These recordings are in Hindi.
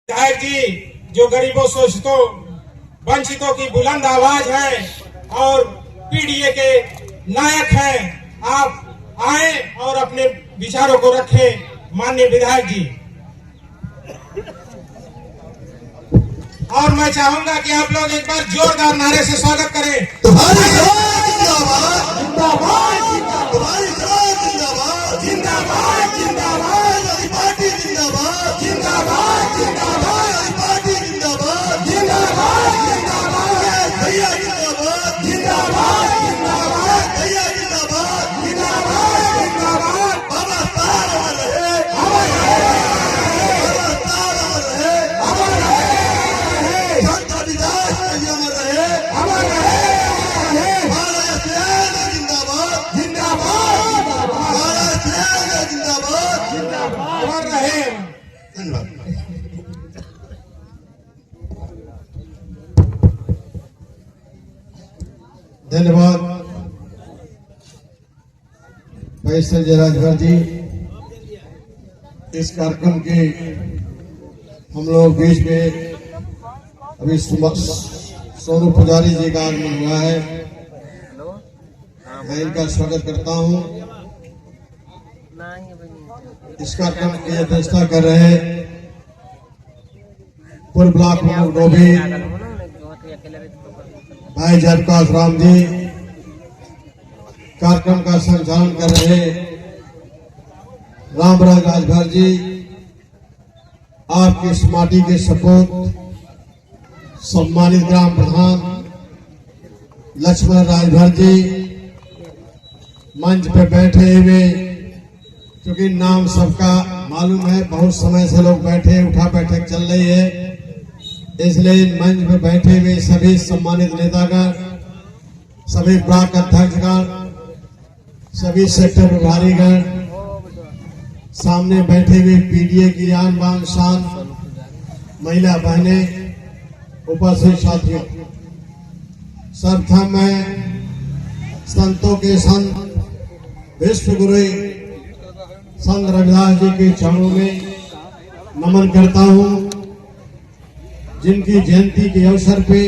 विधायक जी जो गरीबों शोषितों वंचितों की बुलंद आवाज है और पीडीए के नायक हैं, आप आए और अपने विचारों को रखें माननीय विधायक जी। और मैं चाहूंगा कि आप लोग एक बार जोरदार नारे से स्वागत करें। तुम्हारी जिंदाबाद जिंदाबाद तुम्हारी जिंदाबाद जिंदाबाद जिंदाबाद हमारी पार्टी जिंदाबाद जिंदाबाद जिंदाबाद हमारी पार्टी जिंदाबाद जिंदाबाद जिंदाबाद भैया जिंदाबाद जिंदाबाद जिंदाबाद भैया जिंदाबाद जिंदाबाद जिंदाबाद बाबा साहब अमर रहे बाबा साहब अमर रहे जनता विकास अमर रहे अमर रहे धन्यवाद भाई संजय राजभर जी। इस कार्यक्रम के हम लोग बीच में अभी सोनू पुजारी जी का आगमन हुआ है, मैं इनका स्वागत करता हूं। इस कार्यक्रम की अध्यक्षता कर रहे पूर्व ब्लॉक प्रमुख डोभी भाई जयप्रकाश राम जी, कार्यक्रम का संचालन कर रहे रामराज राजभर जी, आपके इस माटी के सपूत सम्मानित ग्राम प्रधान लक्ष्मण राजभर जी, मंच पे बैठे हुए, क्योंकि नाम सबका मालूम है, बहुत समय से लोग बैठे, उठा बैठक चल रही है, इसलिए मंच में बैठे हुए सभी सम्मानित नेतागण, सभी ब्लॉक अध्यक्षगण, सभी सेक्टर प्रभारीगण, सामने बैठे हुए पीडीए की आन बान शान महिला बहनें, उपस्थित साथियों, सर्वप्रथम मैं संतों के संत विश्व गुरु संत रविदास जी के चरणों में नमन करता हूं, जिनकी जयंती के अवसर पे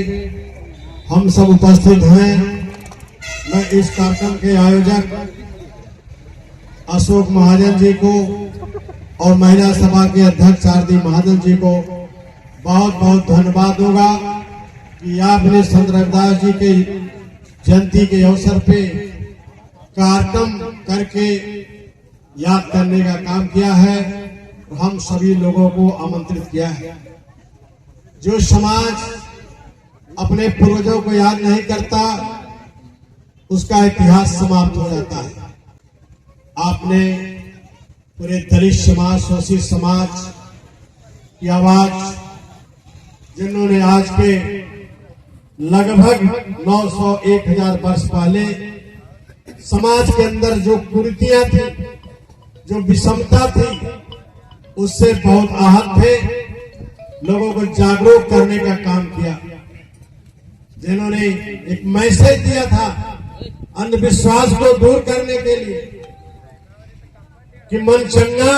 हम सब उपस्थित हैं। मैं इस कार्यक्रम के आयोजक अशोक महाजन जी को और महिला सभा के अध्यक्ष आरती महाजन जी को बहुत बहुत धन्यवाद दूंगा कि आपने संत रविदास जी के जयंती के अवसर पे कार्यक्रम करके याद करने का काम किया है और हम सभी लोगों को आमंत्रित किया है। जो समाज अपने पूर्वजों को याद नहीं करता, उसका इतिहास समाप्त हो जाता है। आपने पूरे दलित समाज, शोषित समाज की आवाज, जिन्होंने आज के लगभग 900-1000 वर्ष पहले समाज के अंदर जो कुरीतियां थी, जो विषमता थी, उससे बहुत आहत थे, लोगों को जागरूक करने का काम किया, जिन्होंने एक मैसेज दिया था अंधविश्वास को दूर करने के लिए कि मन चंगा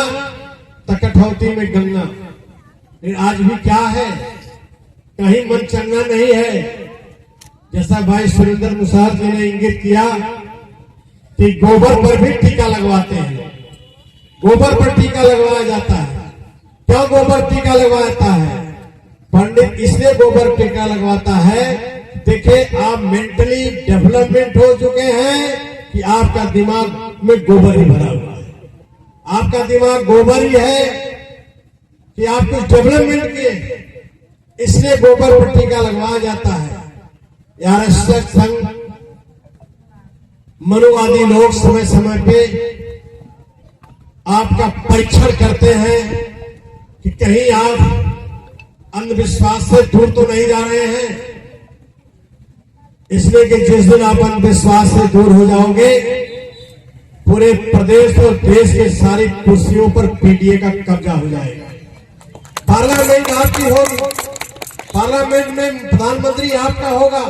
त कठौती में गंगा। लेकिन आज भी क्या है, कहीं मन चंगा नहीं है। जैसा भाई सुरेंद्र मुसार जी ने इंगित किया कि गोबर पर भी टीका लगवाते हैं, गोबर पर टीका लगवाया जाता है। क्यों गोबर टीका लगवाता है? पंडित इसलिए गोबर टीका लगवाता है, देखिए आप मेंटली डेवलपमेंट हो चुके हैं कि आपका दिमाग में गोबर ही भरा हुआ है, आपका दिमाग गोबर ही है कि आप कुछ डेवलपमेंट किए, इसलिए गोबर पर टीका लगवाया जाता है। यार संघ मनुवादी लोग समय समय पे आपका परीक्षण करते हैं कि कहीं आप अंधविश्वास से दूर तो नहीं जा रहे हैं, इसलिए कि जिस दिन आप अंधविश्वास से दूर हो जाओगे, पूरे प्रदेश और देश के सारी कुर्सियों पर पीडीए का कब्जा हो जाएगा। पार्लियामेंट आपकी होगी, पार्लियामेंट में प्रधानमंत्री आपका होगा,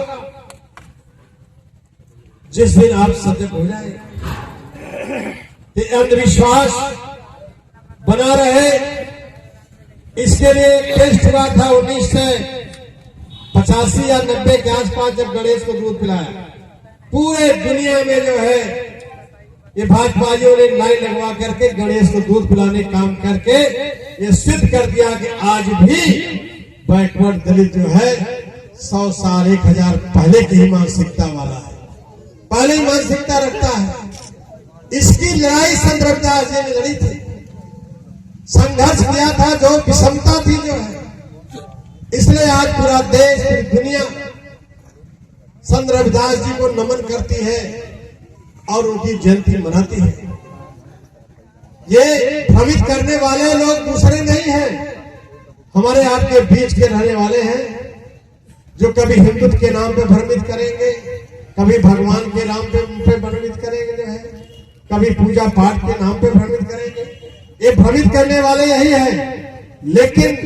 जिस दिन आप सजग हो जाएगा। अंधविश्वास बना रहे, इसके लिए एक टेस्ट हुआ था 1985 या 90 के आसपास, जब गणेश को दूध पिलाया। पूरे दुनिया में जो है ये भाजपाइयों ने लाइन लगवा करके गणेश को दूध पिलाने काम करके ये सिद्ध कर दिया कि आज भी बैकवर्ड दलित जो है 100 साल 1000 पहले की ही मानसिकता वाला है, पहले ही मानसिकता रखता है। इसकी लड़ाई संत रविदास जी ने लड़ी थी, संघर्ष किया था, जो विषमता थी जो है। इसलिए आज पूरा देश, पूरी दुनिया संत रविदास जी को नमन करती है और उनकी जयंती मनाती है। ये भ्रमित करने वाले लोग दूसरे नहीं हैं, हमारे आपके बीच के रहने वाले हैं, जो कभी हिंदुत्व के नाम पे भ्रमित करेंगे, कभी भगवान के नाम पे भ्रमित करेंगे जो है, कभी पूजा पाठ के नाम पे भ्रमित करेंगे। ये भ्रमित करने वाले यही है। लेकिन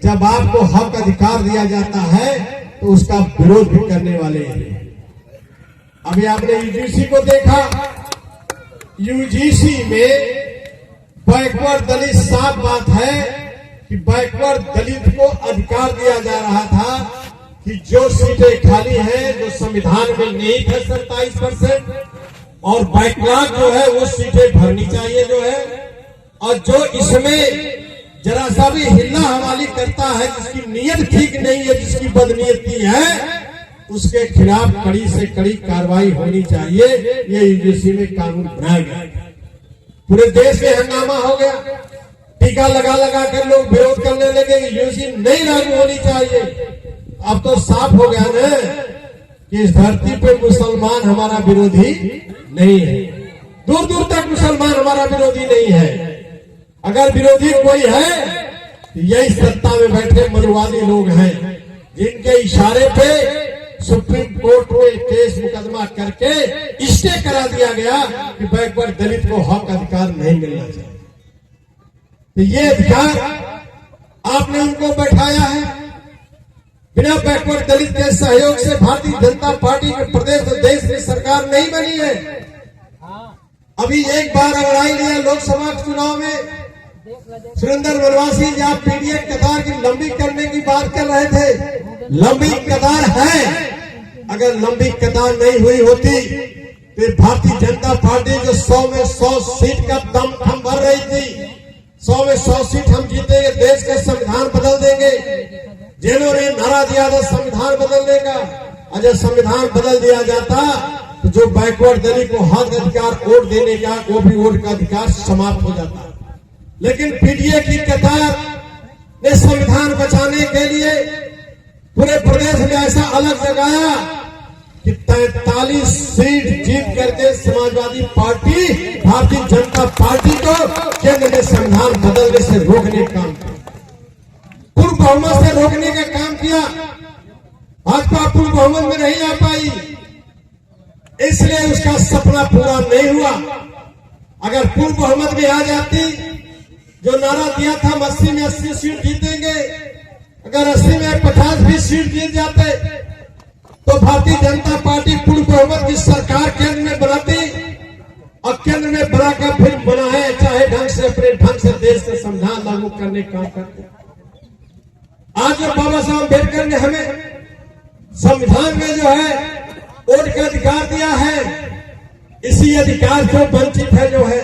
जब आपको हक अधिकार दिया जाता है तो उसका विरोध भी करने वाले यही है। अभी आपने यूजीसी को देखा, यूजीसी में बैकवर्ड दलित, साफ बात है कि बैकवर्ड दलित को अधिकार दिया जा रहा था कि जो सीटें खाली हैं, जो संविधान में निहित है 27%, और बैकलॉग जो है वो सीटें भरनी चाहिए जो है, और जो इसमें जरा सा भी हिल्ला हवाली करता है, जिसकी नीयत ठीक नहीं है, जिसकी बदनीयती है, उसके खिलाफ कड़ी से कड़ी कार्रवाई होनी चाहिए। ये यूजीसी में कानून बनाया गया। पूरे देश में हंगामा हो गया, टीका लगा लगा कर लोग विरोध करने लगे, यूजीसी नहीं लागू होनी चाहिए। अब तो साफ हो गया ना कि इस धरती पे मुसलमान हमारा विरोधी नहीं है, दूर दूर तक मुसलमान हमारा विरोधी नहीं है। अगर विरोधी कोई है तो यही सत्ता में बैठे मनुवादी लोग हैं, जिनके इशारे पे सुप्रीम कोर्ट में केस मुकदमा करके स्टे करा दिया गया कि बैकवर्ड दलित को हक अधिकार नहीं मिलना चाहिए। तो ये अधिकार आपने उनको बैठाया है। बिना बैकवर्ड दलित के सहयोग से भारतीय जनता पार्टी के प्रदेश और देश में सरकार नहीं बनी है। अभी एक बार अंगड़ाई लिया लोकसभा चुनाव में, सुरेंद्र वनवासी जी आप पीडीएफ कतार की लंबी करने की बात कर रहे थे। लंबी कतार है, अगर लंबी कतार नहीं हुई होती तो भारतीय जनता पार्टी जो 100 में 100 सीट का दम हम भर रही थी, 100 में 100 सीट हम जीतेंगे, देश का संविधान बदल देंगे। जिन्होंने नारा दिया था संविधान बदलने का, अगर संविधान बदल दिया जाता तो जो बैकवर्ड दलित को हक अधिकार वोट देने का, वो भी वोट का अधिकार समाप्त हो जाता। लेकिन पीडीए की कतार ने संविधान बचाने के लिए पूरे प्रदेश में ऐसा अलग जगाया कि 43 सीट जीत करके समाजवादी पार्टी भारतीय जनता पार्टी को केंद्र में संविधान बदलने से रोकने का काम किया, पूर्ण बहुमत से रोकने का काम किया। भाजपा पूर्ण बहुमत में नहीं आ पाई, इसलिए उसका सपना पूरा नहीं हुआ। अगर पूर्ण बहुमत में आ जाती, जो नारा दिया था 80 में 80 सीट जीतेंगे, अगर 80 में 50 भी सीट जीत जाते तो भारतीय जनता पार्टी पूर्ण बहुमत की सरकार केंद्र में बनाती, और केंद्र में बनाकर फिर बनाए चाहे ढंग से, अपने ढंग से देश का संविधान लागू करने का काम करते। आज जो बाबा साहब अम्बेडकर ने हमें संविधान में जो है वोट का अधिकार दिया है, इसी अधिकार से वंचित है जो है,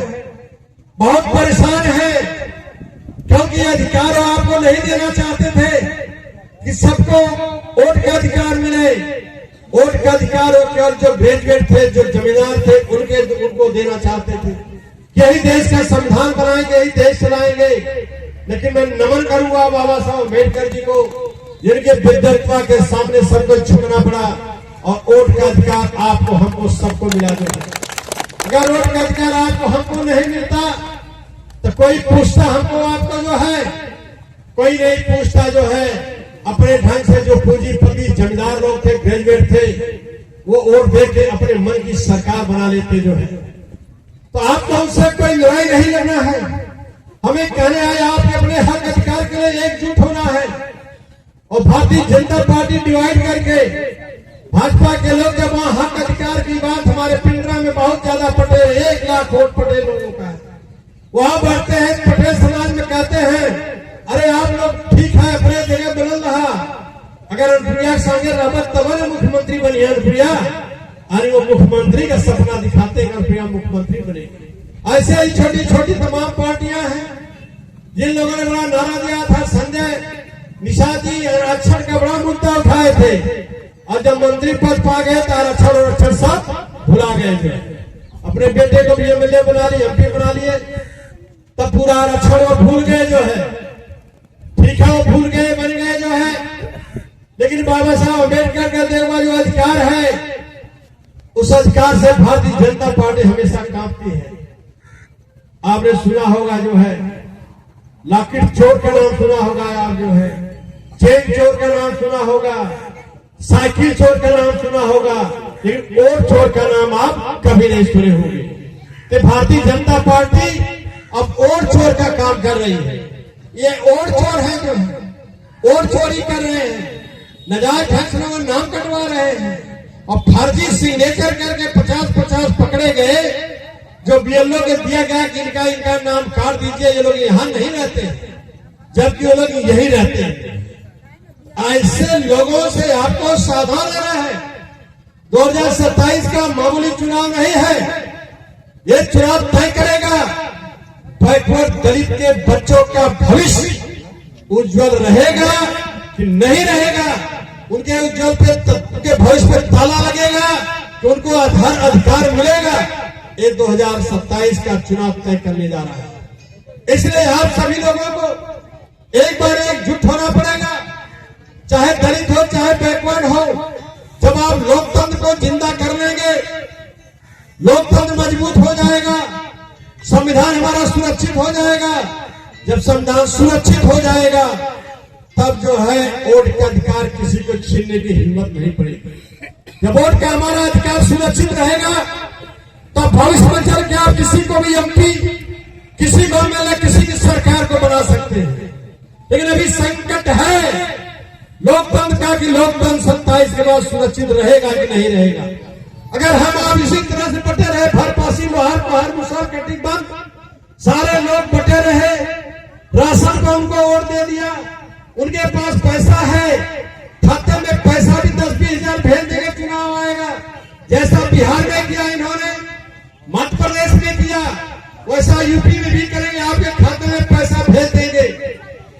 बहुत परेशान है, क्योंकि अधिकार आपको नहीं देना चाहते थे कि सबको वोट का अधिकार मिले। वोट का अधिकार केवल जो ग्रेजुएट थे, जो जमींदार थे, उनको देना चाहते थे। यही देश का संविधान बनाएंगे, यही देश चलाएंगे। लेकिन मैं नमन करूंगा बाबा साहब अम्बेडकर जी को, जिनके विद्वत्ता के सामने सबको झुकना पड़ा, और वोट का अधिकार आपको, हमको, सबको मिला जो है। अगर वोट का अधिकार आपको, हमको नहीं मिलता तो कोई पूछता हमको, आपको जो है कोई नहीं पूछता जो है। अपने ढंग से जो पूंजीपति जमींदार लोग थे, ग्रेजुएट थे, वो वोट दे के अपने मन की सरकार बना लेते जो है। तो आपको हमसे कोई लड़ाई नहीं लड़ना है, हमें कहने आए आपके अपने हक अधिकार के लिए एकजुट होना है। और भारतीय जनता पार्टी डिवाइड करके, भाजपा के लोग जब वहां हक अधिकार की बात, हमारे पिंडरा में बहुत ज्यादा पटेल, 1 लाख वोट पटेल लोगों का है, वहां बढ़ते हैं पटेल समाज में कहते हैं अरे आप लोग ठीक है, अपने जगह बनल रहा, अगर अनुप्रिया संगे रहमत तब ने मुख्यमंत्री बनी है अनुप्रिया, अरे वो मुख्यमंत्री का सपना दिखाते हैं अनुप्रिया मुख्यमंत्री बने। ऐसे ही छोटी छोटी तमाम पार्टियां हैं जिन लोगों ने बड़ा नारा दिया था, संजय निषाद जी आरक्षण का बड़ा मुद्दा उठाए थे, और जब मंत्री पद पा गए तो आरक्षण और अक्षर सब भुला गए थे। अपने बेटे को भी एमएलए बना लिए, एमपी बना लिए, तब पूरा आरक्षण वो भूल गए जो है, ठीक है वो भूल गए, बन गए जो है। लेकिन बाबा साहब अम्बेडकर का देवा जो अधिकार है, उस अधिकार से भारतीय जनता पार्टी हमेशा कांपती है। आपने सुना होगा जो है, लॉकेट चोर का नाम सुना होगा, आप जो है चेन चोर का नाम सुना होगा, साइकिल चोर का नाम सुना होगा, लेकिन और चोर का नाम आप कभी नहीं सुने होंगे। तो भारतीय जनता पार्टी अब और चोर का काम कर रही है। ये और चोर है जो है और चोरी कर रहे हैं, नाजायज ढंग से लोगों नाम कटवा रहे हैं, और फर्जी सिग्नेचर करके 50-50 पकड़े गए, जो बीएलओ के दिया गया कि इनका नाम काट दीजिए, ये लोग यहां नहीं रहते, जबकि वो लोग यही रहते हैं। ऐसे लोगों से आपको सावधान रहना है। 2027 का मामूली चुनाव नहीं है, ये चुनाव तय करेगा बैकवर्ड दलित के बच्चों का भविष्य उज्जवल रहेगा कि नहीं रहेगा, उनके उज्जवल पे उनके भविष्य पे ताला लगेगा कि उनको हर अधिकार मिलेगा। ये 2027 का चुनाव तय करने जा रहा है। इसलिए आप सभी लोगों को एक बार एकजुट होना पड़ेगा, चाहे दलित हो चाहे बैकवर्ड हो। जब आप लोकतंत्र को जिंदा कर लेंगे, लोकतंत्र मजबूत हो जाएगा, संविधान हमारा सुरक्षित हो जाएगा। जब संविधान सुरक्षित हो जाएगा, तब जो है वोट का अधिकार किसी को छीनने की हिम्मत नहीं पड़ेगी। जब वोट का हमारा अधिकार सुरक्षित रहेगा, तब भविष्य में चल के आप किसी को भी एमपी, किसी को एमएलए, किसी की सरकार को बना सकते हैं। लेकिन अभी संकट है लोकतंत्र का कि लोकतंत्र 27 के बाद सुरक्षित रहेगा कि नहीं रहेगा। अगर हम आप इसी तरह से बटे रहे, भरपासी लोहार पहाड़ मुसहर कटिंग बंद, सारे लोग बटे रहे, राशन को उनको वोट दे दिया, उनके पास पैसा है, खाते में पैसा भी 10-20 हजार भेज देंगे, चुनाव आएगा। जैसा बिहार में किया इन्होंने, मध्य प्रदेश में किया, वैसा यूपी में भी करेंगे। आपके खाते में पैसा भेज देंगे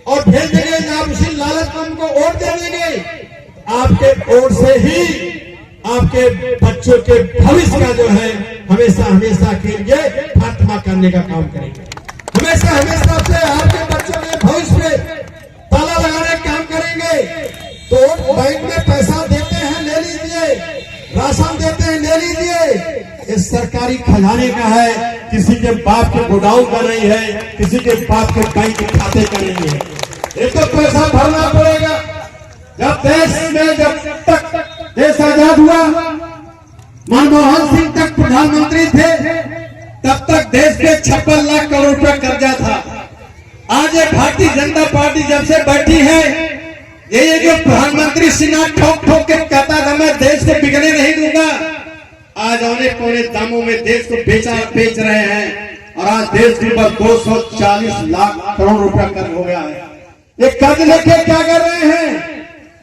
और भेज देंगे, आप उसी लालच में उनको वोट दे देंगे। आपके वोट से ही आपके बच्चों के भविष्य का जो है हमेशा हमेशा के लिए खात्मा करने का काम करेंगे। हमेशा हमेशा से आपके बच्चों के भविष्य में ताला लगाने का काम करेंगे। तो बैंक में पैसा देते हैं, ले लीजिए, राशन देते हैं, ले लीजिए। ये सरकारी खजाने का है, किसी के बाप के गोडाउन का नहीं है, किसी के बाप के बैंक के खाते का नहीं है। ये तो पैसा भरना पड़ेगा। जब देश में जब तक देश आजाद हुआ, मनमोहन सिंह तक प्रधानमंत्री थे, तब तक देश पे 56 लाख करोड़ रुपया कर्जा था। आज ये भारतीय जनता पार्टी जब से बैठी है, ये जो प्रधानमंत्री सिन्हा ठोक ठोक के कहता था मैं देश को बिकने नहीं दूंगा, आज औने पौने दामों में देश को बेच रहे हैं, और आज देश के ऊपर 240 लाख करोड़ रुपया कर्ज हो गया है। ये कर्ज लेके क्या कर रहे हैं?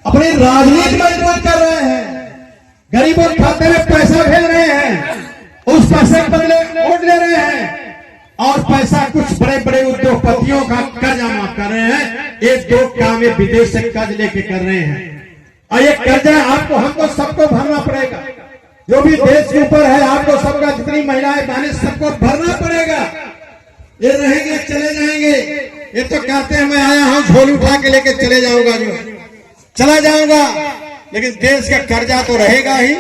अपनी राजनीति मजबूत कर रहे हैं, गरीबों के खाते में पैसा भेज रहे हैं, उस पैसे के बदले वोट ले रहे हैं, और पैसा कुछ बड़े बड़े उद्योगपतियों का कर्जा माफ कर रहे हैं। एक दो काम विदेश से कर्ज लेके कर रहे हैं, और ये कर्जा आपको हमको सबको भरना पड़ेगा। जो भी देश के ऊपर है, आपको सबका, जितनी महिलाएं बहनें, सबको भरना पड़ेगा। ये रहेंगे चले जाएंगे। ये तो कहते हैं मैं आया हूं झोली उठा के लेके चले जाऊंगा, जो चला जाऊंगा, लेकिन देश का कर्जा तो रहेगा ही,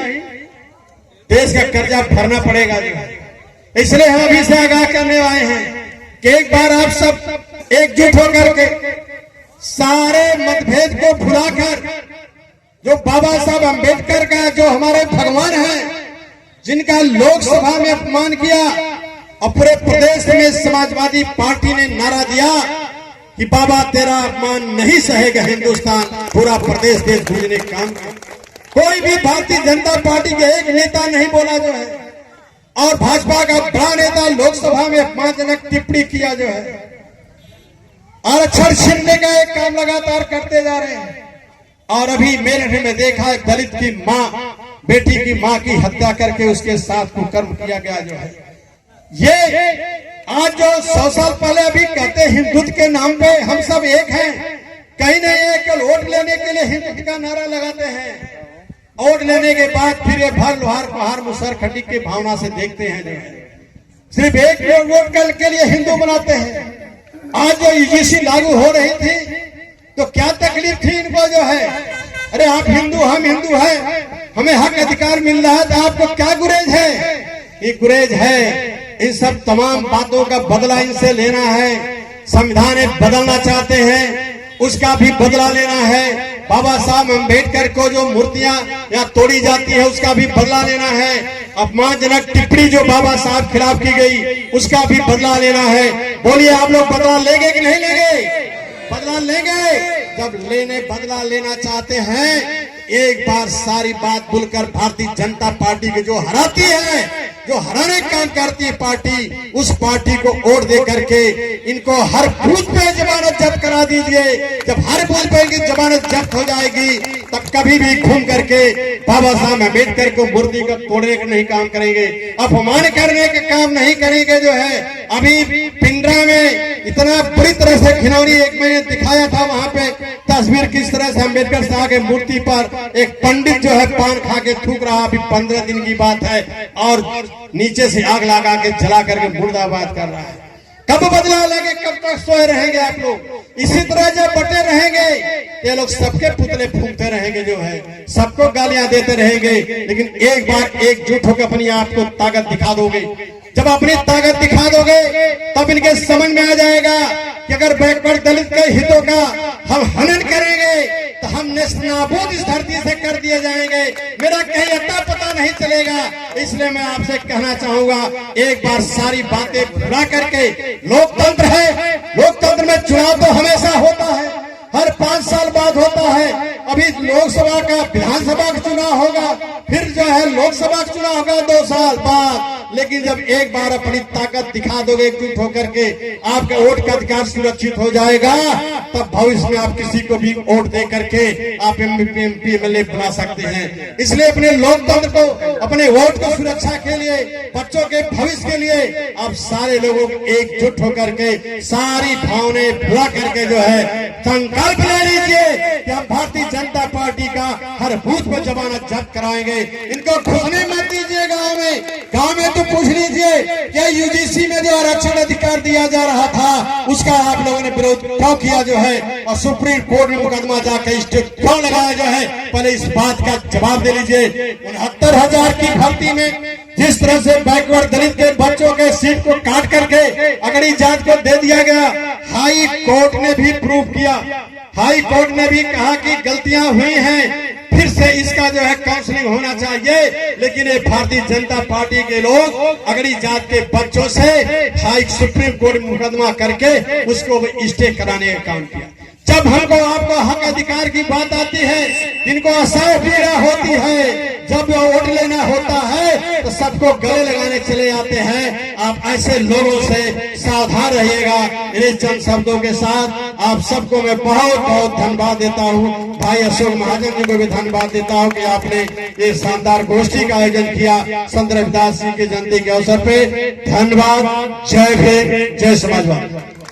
देश का कर्जा भरना पड़ेगा। जो इसलिए हम अभी से आगाह करने आए हैं कि एक बार आप सब एकजुट होकर के सारे मतभेद को भुलाकर, जो बाबा साहब अम्बेडकर का, जो हमारे भगवान हैं, जिनका लोकसभा में अपमान किया, और पूरे प्रदेश में समाजवादी पार्टी ने नारा दिया कि बाबा तेरा अपमान नहीं सहेगा हिंदुस्तान, पूरा प्रदेश देश भेजने का काम किया। कोई भी भारतीय जनता पार्टी के एक नेता नहीं बोला जो है, और भाजपा का बड़ा नेता लोकसभा में अपमानजनक टिप्पणी किया जो है। आरक्षण छीनने का एक काम लगातार करते जा रहे हैं। और अभी मेरठ में देखा है दलित की मां, बेटी की मां की हत्या करके उसके साथ कुकर्म किया गया जो है। ये आज जो 100 साल पहले अभी कहते हिंदुत्व के नाम पे हम सब एक हैं, कहीं नहीं है, केवल वोट लेने के लिए हिंदुत्व का नारा लगाते हैं। वोट लेने के बाद फिर ये भर लोहार पहाड़ मुसर खटीक की भावना से देखते हैं जो है, सिर्फ एक वोट के लिए हिंदू बनाते हैं। आज जो यूजीसी लागू हो रही थी तो क्या तकलीफ थी इनको जो है, अरे आप हिंदू हम हिंदू हैं, हमें हक अधिकार मिल रहा है, तो आपको क्या गुरेज है? ये गुरेज है, इन सब तमाम बातों का बदला इनसे लेना है। संविधान बदलना चाहते हैं, उसका भी बदला लेना है। बाबा साहब अम्बेडकर को जो मूर्तियां या तोड़ी जाती है उसका भी बदला लेना है। अपमानजनक टिप्पणी जो बाबा साहब खिलाफ की गई उसका भी बदला लेना है। बोलिए आप लोग बदला लेंगे कि नहीं लेंगे? बदला लेंगे। जब बदला लेना चाहते हैं, एक बार सारी बात भूलकर भारतीय जनता पार्टी के जो हराती है, जो हराने का काम करती है पार्टी, उस पार्टी को वोट दे करके इनको हर बूथ पे जमानत जब्त करा दीजिए। जब हर बूथ पे इनकी जमानत जब्त हो जाएगी तब कभी भी घूम करके बाबा साहब अम्बेडकर को मूर्ति को तोड़ने का नहीं काम करेंगे, अपमान करने का काम नहीं करेंगे जो है। अभी पिंडरा में इतना बुरी तरह से घिनौनी एक मैंने दिखाया था, वहां पे तस्वीर किस तरह से अम्बेडकर साहब के मूर्ति पर एक पंडित जो है पान खा के थूक रहा। अभी 15 दिन की बात है और नीचे से आग लगा के जला करके मुर्दाबाद कर रहा है। कब बदला लगे, कब तक सोए रहेंगे आप लोग? इसी तरह जब बटे रहेंगे ये लोग सबके पुतले फूंकते रहेंगे जो है, सबको गालियां देते रहेंगे। लेकिन एक बार एकजुट होकर अपनी आपको ताकत दिखा दोगे, जब अपनी ताकत दिखा दोगे तब इनके समझ में आ जाएगा कि अगर बैकवर्ड दलित के हितों का हम हनन करेंगे तो हम नेस्तनाबूद इस धरती से कर दिए जाएंगे, मेरा कहीं अता पता नहीं चलेगा। इसलिए मैं आपसे कहना चाहूंगा, एक बार सारी बातें भुला करके, लोकतंत्र है, लोकतंत्र में चुनाव तो हमेशा होता है, हर 5 साल बाद होता है। अभी लोकसभा का विधानसभा का चुनाव होगा, फिर जो है लोकसभा का चुनाव होगा 2 साल बाद। लेकिन जब एक बार अपनी ताकत दिखा दोगे एकजुट होकर के, आपका वोट का अधिकार सुरक्षित हो जाएगा, तब भविष्य में आप किसी को भी वोट दे करके आप एमपी एमएलए बना सकते हैं। इसलिए अपने लोकतंत्र को, अपने वोट की सुरक्षा के लिए, बच्चों के भविष्य के लिए आप सारे लोगों को एकजुट होकर के सारी भावनाएं भुला करके जो है संकल्प ले लीजिए कि हम भारतीय जनता पार्टी का हर बूथ पर जमानत जब्त कराएंगे। इनको घुसने मत दीजिए गांव में तो पूछ लीजिए क्या यूजीसी में जो आरक्षण अधिकार दिया जा रहा था उसका आप लोगों ने विरोध क्यों किया जो है, और सुप्रीम कोर्ट में मुकदमा जाकर स्टे क्यों लगाया जो है, पहले इस बात का जवाब दे लीजिए। 69,000 की भर्ती में जिस तरह से बैकवर्ड दलित के बच्चों के सीट को काट करके अगड़ी जात को दे दिया गया, हाई कोर्ट ने भी प्रूव किया, हाई कोर्ट ने भी कहा कि गलतियां हुई हैं, फिर से इसका जो है काउंसलिंग होना चाहिए। लेकिन ये भारतीय जनता पार्टी के लोग अगड़ी जात के बच्चों से हाई सुप्रीम कोर्ट में मुकदमा करके उसको स्टे कराने का काम किया। जब हमको आपको हक अधिकार की बात आती है, जिनको असह्य पीड़ा होती है, जब वोट लेना होता है तो सबको गले लगाने चले जाते हैं। आप ऐसे लोगों से सावधान रहिएगा। इन चंद शब्दों के साथ आप सबको मैं बहुत बहुत धन्यवाद देता हूँ। भाई अशोक महाजन जी को भी धन्यवाद देता हूँ कि आपने ये शानदार गोष्ठी का आयोजन किया संत रविदास जी की जयंती के अवसर पे। धन्यवाद। जय भीम, जय समाजवाद।